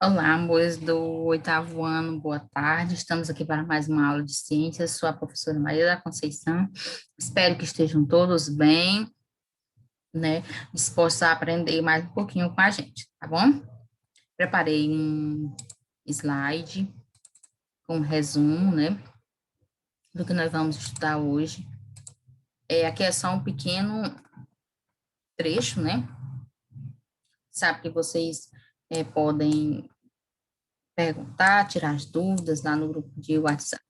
Olá, amores do oitavo ano, boa tarde. Estamos aqui para mais uma aula de ciências. Sou a professora Maria da Conceição. Espero que estejam todos bem, né? Dispostos a aprender mais um pouquinho com a gente, tá bom? Preparei um slide com um resumo, né, do que nós vamos estudar hoje. Aqui é só um pequeno trecho, né? Sabe que vocês podem perguntar, tirar as dúvidas lá no grupo de WhatsApp.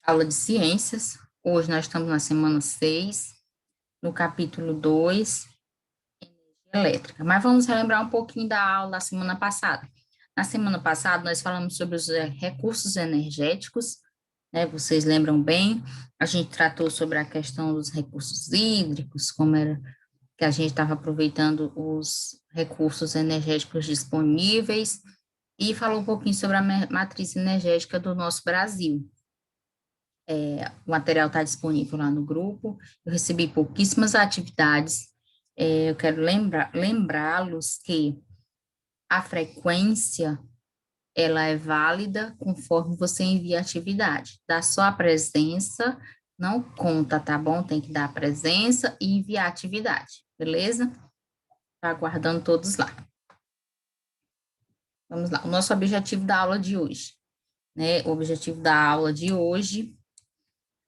Aula de ciências. Hoje nós estamos na semana 6, no capítulo 2, elétrica. Mas vamos relembrar um pouquinho da aula da semana passada. Na semana passada, nós falamos sobre os recursos energéticos, né? Vocês lembram bem? A gente tratou sobre a questão dos recursos hídricos, como era que a gente estava aproveitando os recursos energéticos disponíveis, e falou um pouquinho sobre a matriz energética do nosso Brasil. O material está disponível lá no grupo. Eu recebi pouquíssimas atividades. Eu quero lembrá-los que a frequência ela é válida conforme você envia a atividade. Dá só a presença, não conta, tá bom? Tem que dar a presença e enviar a atividade, beleza? Tá aguardando todos lá. Vamos lá. O nosso objetivo da aula de hoje, né? O objetivo da aula de hoje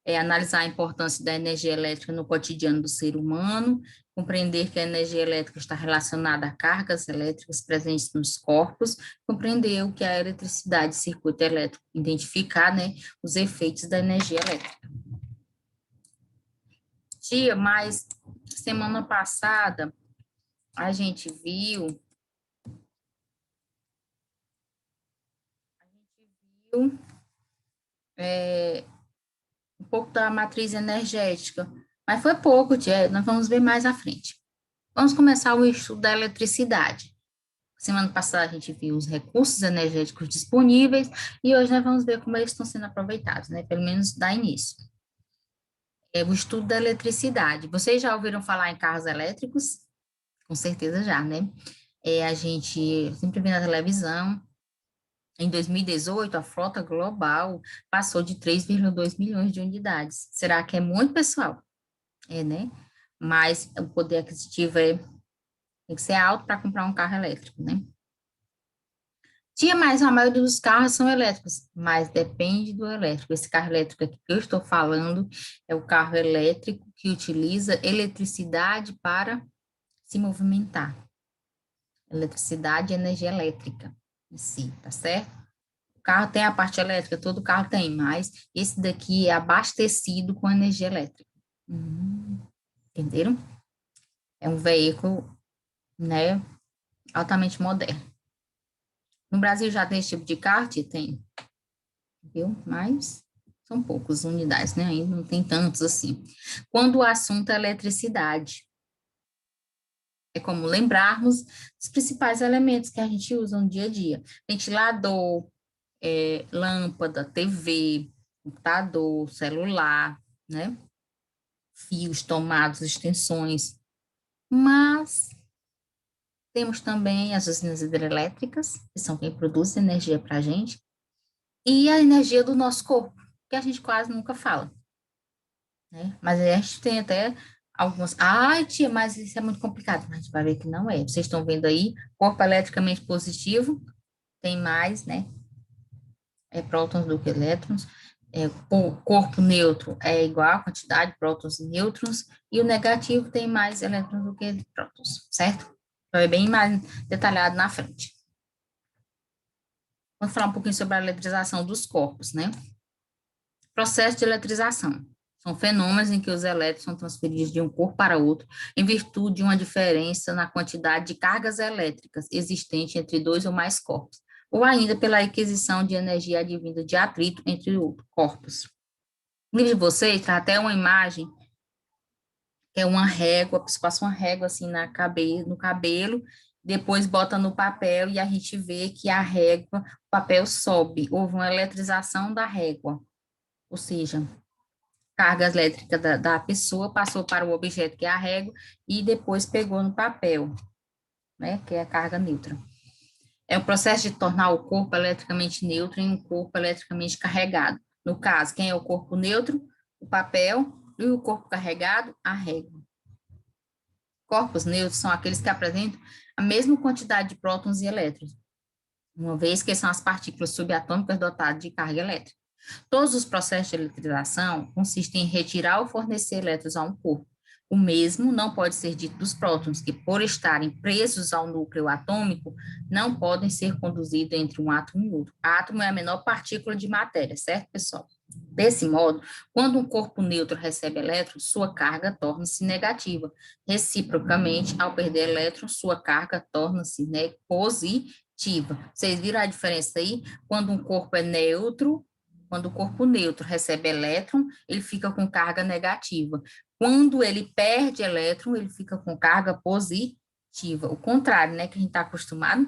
analisar a importância da energia elétrica no cotidiano do ser humano, compreender que a energia elétrica está relacionada a cargas elétricas presentes nos corpos, compreender o que é a eletricidade, circuito elétrico, identificar, né, os efeitos da energia elétrica. Tia, mas semana passada a gente viu é, um pouco da matriz energética, mas foi pouco, tia, nós vamos ver mais à frente. Vamos começar o estudo da eletricidade. Semana passada a gente viu os recursos energéticos disponíveis e hoje nós vamos ver como eles estão sendo aproveitados, né? Pelo menos dá início. O estudo da eletricidade. Vocês já ouviram falar em carros elétricos? Com certeza já, né? A gente sempre vê na televisão. Em 2018, a frota global passou de 3,2 milhões de unidades. Será que é muito, pessoal? Né? Mas o poder aquisitivo tem que ser alto para comprar um carro elétrico, né? Tia, mas a maioria dos carros são elétricos, mas depende do elétrico. Esse carro elétrico aqui que eu estou falando é o carro elétrico que utiliza eletricidade para se movimentar. Eletricidade e energia elétrica em si, tá certo? O carro tem a parte elétrica, todo carro tem, mas esse daqui é abastecido com energia elétrica. Entenderam? É um veículo, né, altamente moderno. No Brasil já tem esse tipo de carro? Tia? Tem, viu? Mas são poucas unidades, né? Ainda não tem tantos assim. Quando o assunto é eletricidade, é como lembrarmos os principais elementos que a gente usa no dia a dia: ventilador, lâmpada, TV, computador, celular, né? Fios, tomadas, extensões. Mas temos também as usinas hidrelétricas, que são quem produz energia para a gente, e a energia do nosso corpo, que a gente quase nunca fala, né? Mas a gente tem até algumas. Ai, tia, mas isso é muito complicado. Mas a gente vai ver que não é. Vocês estão vendo aí, corpo eletricamente positivo tem mais, né? Prótons do que elétrons. O corpo neutro é igual a quantidade de prótons e nêutrons, e o negativo tem mais elétrons do que prótons, certo? Então é bem mais detalhado na frente. Vamos falar um pouquinho sobre a eletrização dos corpos, né? Processo de eletrização. São fenômenos em que os elétrons são transferidos de um corpo para outro em virtude de uma diferença na quantidade de cargas elétricas existente entre dois ou mais corpos, ou ainda pela aquisição de energia advinda de atrito entre corpos. No livro de vocês, está até uma imagem, que é uma régua, você passa uma régua assim no cabelo, depois bota no papel e a gente vê que a régua, o papel sobe, houve uma eletrização da régua, ou seja, carga elétrica da pessoa, passou para o objeto, que é a régua, e depois pegou no papel, né, que é a carga neutra. É o processo de tornar o corpo eletricamente neutro em um corpo eletricamente carregado. No caso, quem é o corpo neutro? O papel, e o corpo carregado? A régua. Corpos neutros são aqueles que apresentam a mesma quantidade de prótons e elétrons, uma vez que são as partículas subatômicas dotadas de carga elétrica. Todos os processos de eletrização consistem em retirar ou fornecer elétrons a um corpo. O mesmo não pode ser dito dos prótons, que, por estarem presos ao núcleo atômico, não podem ser conduzidos entre um átomo e outro. Átomo é a menor partícula de matéria, certo, pessoal? Desse modo, quando um corpo neutro recebe elétrons, sua carga torna-se negativa. Reciprocamente, ao perder elétrons, sua carga torna-se positiva. Vocês viram a diferença aí? Quando um corpo é neutro, quando o corpo neutro recebe elétron, ele fica com carga negativa. Quando ele perde elétron, ele fica com carga positiva. O contrário, né, que a gente está acostumado.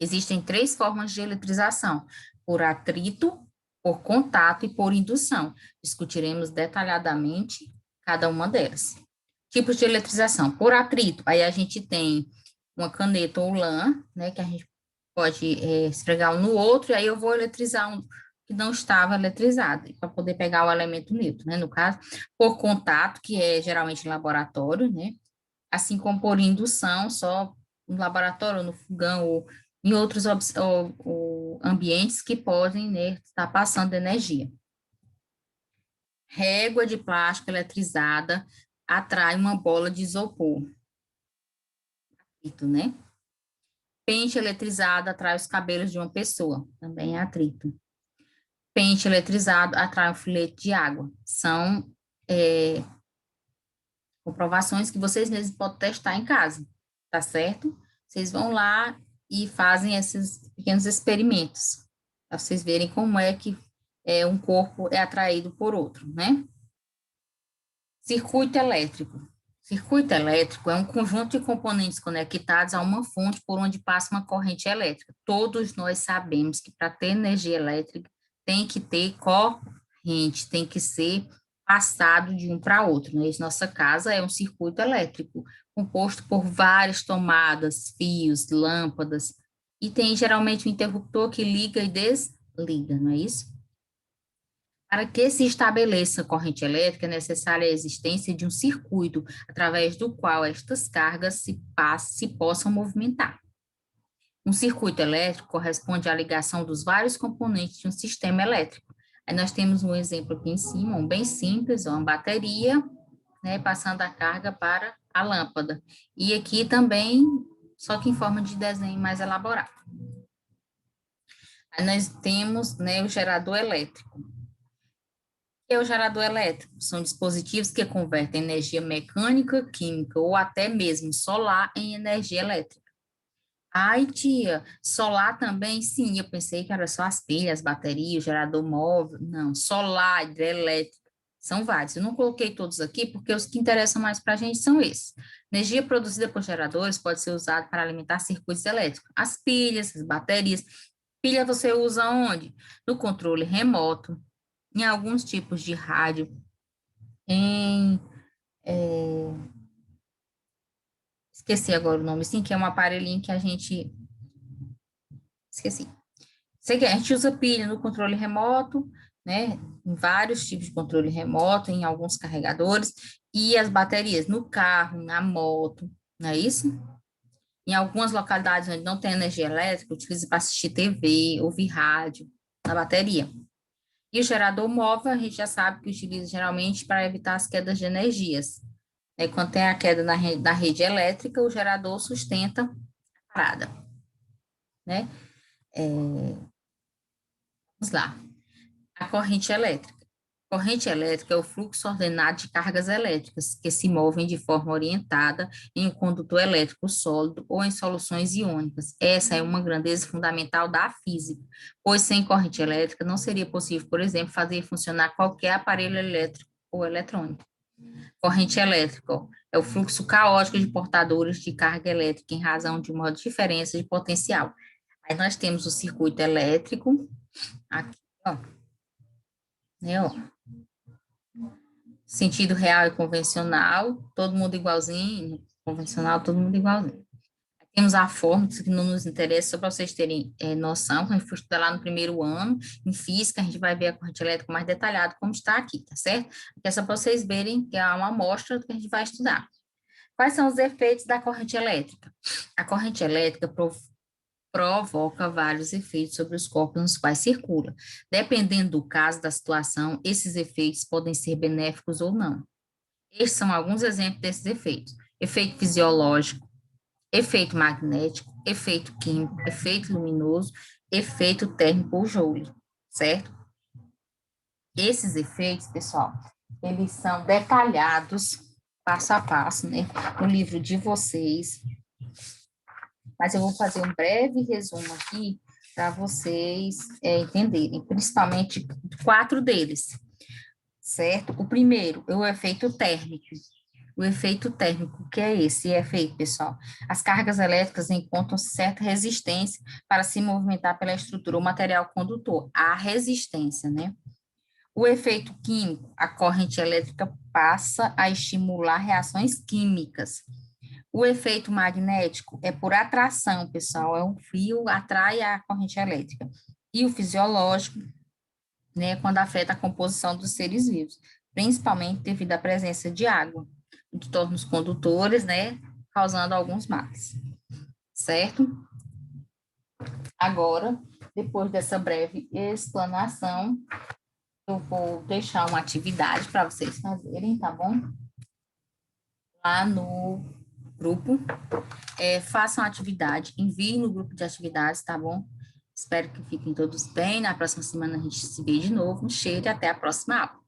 Existem 3 formas de eletrização: por atrito, por contato e por indução. Discutiremos detalhadamente cada uma delas. Tipos de eletrização. Por atrito, aí a gente tem uma caneta ou lã, né, que a gente pode esfregar um no outro, e aí eu vou eletrizar um que não estava eletrizado, para poder pegar o elemento neutro, né, no caso. Por contato, que é geralmente em laboratório, né, assim como por indução, só no laboratório, no fogão, ou em outros ou ambientes que podem, né, estar passando energia. Régua de plástico eletrizada atrai uma bola de isopor, né? Pente eletrizado atrai os cabelos de uma pessoa, também é atrito. Pente eletrizado atrai um filete de água. São comprovações que vocês mesmos podem testar em casa, tá certo? Vocês vão lá e fazem esses pequenos experimentos, para vocês verem como é que um corpo é atraído por outro, né? Circuito elétrico. Circuito elétrico é um conjunto de componentes conectados a uma fonte por onde passa uma corrente elétrica. Todos nós sabemos que para ter energia elétrica tem que ter corrente, tem que ser passado de um para outro, né? Nossa casa é um circuito elétrico, composto por várias tomadas, fios, lâmpadas, e tem geralmente um interruptor que liga e desliga, não é isso? Para que se estabeleça corrente elétrica, é necessária a existência de um circuito através do qual estas cargas se possam movimentar. Um circuito elétrico corresponde à ligação dos vários componentes de um sistema elétrico. Aí nós temos um exemplo aqui em cima, um bem simples, uma bateria, né, passando a carga para a lâmpada. E aqui também, só que em forma de desenho mais elaborado. Aí nós temos, né, o gerador elétrico. Que é o gerador elétrico? São dispositivos que convertem energia mecânica, química ou até mesmo solar em energia elétrica. Ai, tia, solar também? Sim, eu pensei que era só as pilhas, baterias, gerador móvel. Não, solar, hidrelétrica, são vários. Eu não coloquei todos aqui porque os que interessam mais para a gente são esses. Energia produzida por geradores pode ser usada para alimentar circuitos elétricos. As pilhas, as baterias. Pilha você usa onde? No controle remoto, em alguns tipos de rádio, em, esqueci agora o nome, sim, que é um aparelhinho que a gente, esqueci. Sei que a gente usa pilha no controle remoto, né, em vários tipos de controle remoto, em alguns carregadores, e as baterias no carro, na moto, não é isso? Em algumas localidades onde não tem energia elétrica, utiliza para assistir TV, ouvir rádio, na bateria. E o gerador móvel, a gente já sabe que utiliza geralmente para evitar as quedas de energias. Quando tem a queda da rede elétrica, o gerador sustenta a parada, né? Vamos lá. A corrente elétrica. Corrente elétrica é o fluxo ordenado de cargas elétricas que se movem de forma orientada em um condutor elétrico sólido ou em soluções iônicas. Essa é uma grandeza fundamental da física, pois sem corrente elétrica não seria possível, por exemplo, fazer funcionar qualquer aparelho elétrico ou eletrônico. Corrente elétrica ó, é o fluxo caótico de portadores de carga elétrica em razão de uma diferença de potencial. Aí nós temos o circuito elétrico, aqui, ó, né, ó. Sentido real e convencional, todo mundo igualzinho, convencional, todo mundo igualzinho. Temos a fórmula, isso que não nos interessa, só para vocês terem noção, quando a gente for estudar lá no primeiro ano, em física, a gente vai ver a corrente elétrica mais detalhada, como está aqui, tá certo? Aqui é só para vocês verem que é uma amostra do que a gente vai estudar. Quais são os efeitos da corrente elétrica? A corrente elétrica provoca vários efeitos sobre os corpos nos quais circula. Dependendo do caso, da situação, esses efeitos podem ser benéficos ou não. Estes são alguns exemplos desses efeitos. Efeito fisiológico, efeito magnético, efeito químico, efeito luminoso, efeito térmico ou Joule, certo? Esses efeitos, pessoal, eles são detalhados passo a passo, né, no livro de vocês, mas eu vou fazer um breve resumo aqui para vocês entenderem, principalmente 4 deles, certo? O primeiro é o efeito térmico. O efeito térmico, o que é esse efeito, pessoal? As cargas elétricas encontram certa resistência para se movimentar pela estrutura ou material condutor, a resistência, né? O efeito químico, a corrente elétrica passa a estimular reações químicas. O efeito magnético é por atração, pessoal, é um fio atrai a corrente elétrica. E o fisiológico, né, quando afeta a composição dos seres vivos, principalmente devido à presença de água, que torna os condutores, né, causando alguns males, certo? Agora, depois dessa breve explanação, eu vou deixar uma atividade para vocês fazerem, tá bom? Lá no grupo, façam a atividade, enviem no grupo de atividades, tá bom? Espero que fiquem todos bem. Na próxima semana a gente se vê de novo. Um cheiro e até a próxima aula.